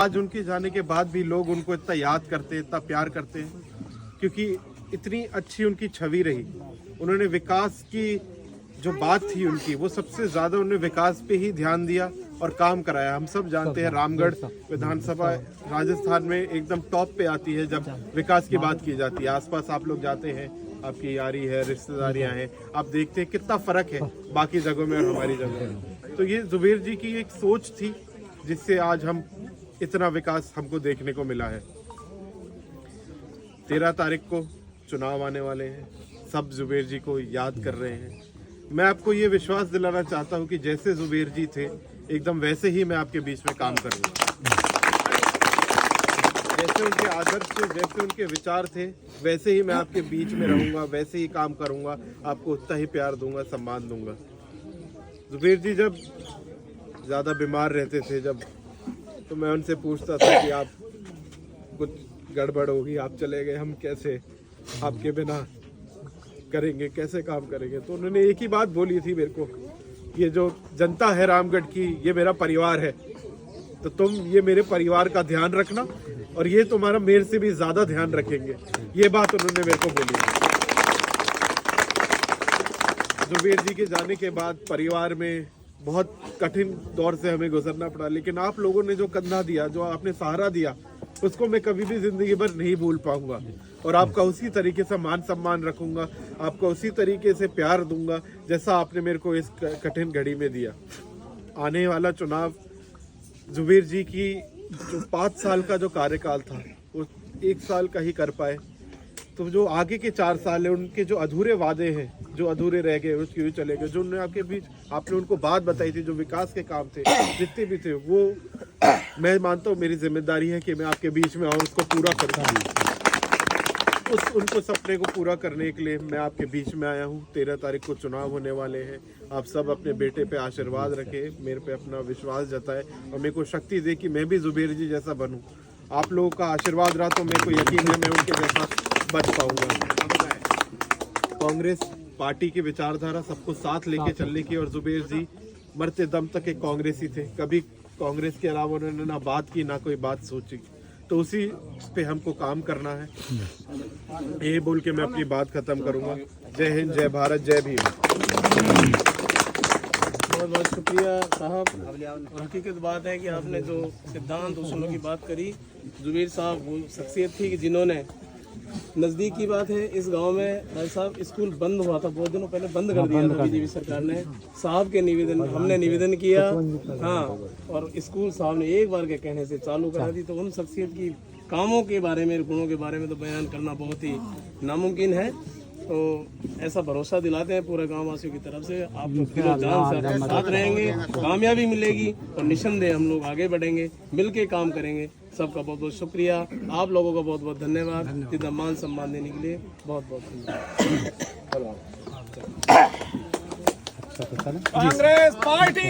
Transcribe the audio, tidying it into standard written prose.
आज उनके जाने के बाद भी लोग उनको इतना याद करते हैं, इतना प्यार करते हैं, क्योंकि इतनी अच्छी उनकी छवि रही। उन्होंने विकास की जो बात थी उनकी, वो सबसे ज़्यादा उन्होंने विकास पे ही ध्यान दिया और काम कराया। हम सब जानते हैं रामगढ़ विधानसभा राजस्थान में एकदम टॉप पे आती है जब विकास की बात की जाती है। आसपास आप लोग जाते हैं, आपकी यारी है, रिश्तेदारियां हैं, आप देखते हैं कितना फ़र्क है बाकी जगहों में और हमारी जगह में। तो ये जुबेर जी की एक सोच थी जिससे आज हम इतना विकास हमको देखने को मिला है। 13 तारीख को चुनाव आने वाले हैं, सब जुबेर जी को याद कर रहे हैं। मैं आपको ये विश्वास दिलाना चाहता हूँ कि जैसे जुबेर जी थे एकदम वैसे ही मैं आपके बीच में काम करूँगा। जैसे उनके आदर्श थे, जैसे उनके विचार थे, वैसे ही मैं आपके बीच में रहूँगा, वैसे ही काम करूँगा, आपको उतना ही प्यार दूंगा, सम्मान दूंगा। जुबेर जी जब ज़्यादा बीमार रहते थे तो मैं उनसे पूछता था कि आप कुछ गड़बड़ होगी, आप चले गए, हम कैसे आपके बिना करेंगे, कैसे काम करेंगे। तो उन्होंने एक ही बात बोली थी मेरे को, ये जो जनता है रामगढ़ की, ये मेरा परिवार है, तो तुम ये मेरे परिवार का ध्यान रखना और ये तुम्हारा मेरे से भी ज़्यादा ध्यान रखेंगे। ये बात उन्होंने मेरे को बोली। जुबेर जी के जाने के बाद परिवार में बहुत कठिन दौर से हमें गुजरना पड़ा, लेकिन आप लोगों ने जो कंधा दिया, जो आपने सहारा दिया, उसको मैं कभी भी जिंदगी भर नहीं भूल पाऊंगा और आपका उसी तरीके से मान सम्मान रखूंगा, आपका उसी तरीके से प्यार दूंगा जैसा आपने मेरे को इस कठिन घड़ी में दिया। आने वाला चुनाव जुबेर जी की जो 5 साल का जो कार्यकाल था वो 1 साल का ही कर पाए, तो जो आगे के 4 साल है उनके जो अधूरे वादे हैं, जो अधूरे रह गए उसके भी चले गए। जो उन्होंने आपके बीच आपने उनको बात बताई थी, जो विकास के काम थे जितने भी थे, वो मैं मानता हूँ मेरी जिम्मेदारी है कि मैं आपके बीच में आऊँ, उसको पूरा करूँ। उनको सपने को पूरा करने के लिए मैं आपके बीच में आया हूँ। 13 तारीख को चुनाव होने वाले हैं। आप सब अपने बेटे पे आशीर्वाद रखें, मेरे पे अपना विश्वास जताए और मेरे को शक्ति दे कि मैं भी जुबेर जी जैसा बनूं। आप लोगों का आशीर्वाद रहा तो मेरे को यकीन है मैं उनके जैसा बन पाऊंगा। कांग्रेस पार्टी की विचारधारा सबको साथ लेके चलने की, और जुबेर जी मरते दम तक एक कांग्रेसी थे। कभी कांग्रेस के अलावा उन्होंने ना बात की, ना कोई बात सोची। तो उसी पे हमको काम करना है। ये बोल के मैं अपनी बात खत्म करूंगा। जय हिंद, जय भारत, जय भीम। बहुत बहुत शुक्रिया साहब। और हकीकत बात है कि आपने जो सिद्धांत उसूलों की बात करी, जुबेर साहब वो शख्सियत थी कि जिन्होंने, नज़दीक की बात है, इस गांव में भाई साहब स्कूल बंद हुआ था, बहुत दिनों पहले बंद कर दिया था बीजेपी सरकार ने। साहब के निवेदन, हमने निवेदन किया, हाँ, और स्कूल साहब ने एक बार के कहने से चालू करा दी। तो उन शख्सियत की कामों के बारे में, गुणों के बारे में तो बयान करना बहुत ही नामुमकिन है। तो ऐसा भरोसा दिलाते हैं पूरे गाँव वासियों की तरफ से, आप लोग दिलो जान से आपके साथ रहेंगे, कामयाबी मिलेगी और निस्संदेह हम लोग आगे बढ़ेंगे, मिलके काम करेंगे। सबका बहुत बहुत शुक्रिया, आप लोगों का बहुत बहुत धन्यवाद, इतना मान सम्मान देने के लिए बहुत बहुत धन्यवाद। कांग्रेस पार्टी